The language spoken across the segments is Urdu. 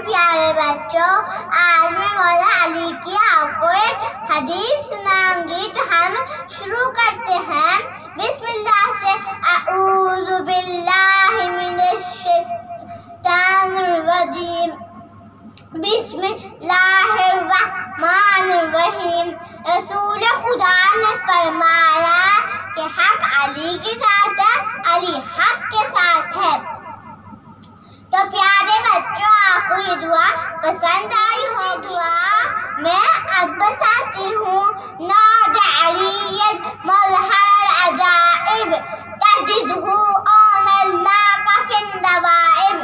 پیارے بچوں، آج میں مولا علی کی آپ کو ایک حدیث سناؤں گی، تو ہم شروع کرتے ہیں بسم اللہ سے۔ اعوذ باللہ من الشیطان الرجیم، بسم اللہ الرحمن الرحیم۔ رسول خدا نے فرمایا کہ حق علی کے ساتھ ہے، علی حق کے ساتھ ہے۔ تو پیارے بچوں، آپ کو یہ دعا پسند آئی ہو؟ دعا میں اب بتاتی ہوں۔ ناد علی مظہر العجائب، تجدہ آن اللہ کا فی النوائب،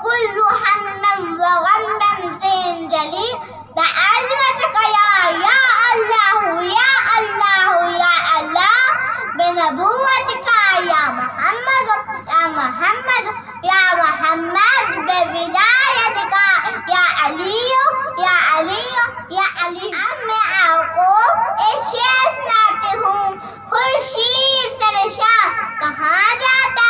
کل ہم وغم سنجلی، بعظمتک یا اللہ یا اللہ یا اللہ، بنبوتک یا محمد یا محمد یا محمد، بولایتک یا علی یا علی یا علی۔ اب میں آپ کو ایک شعر سناتی ہوں۔ خورشید سر شاہ کہاں جاتا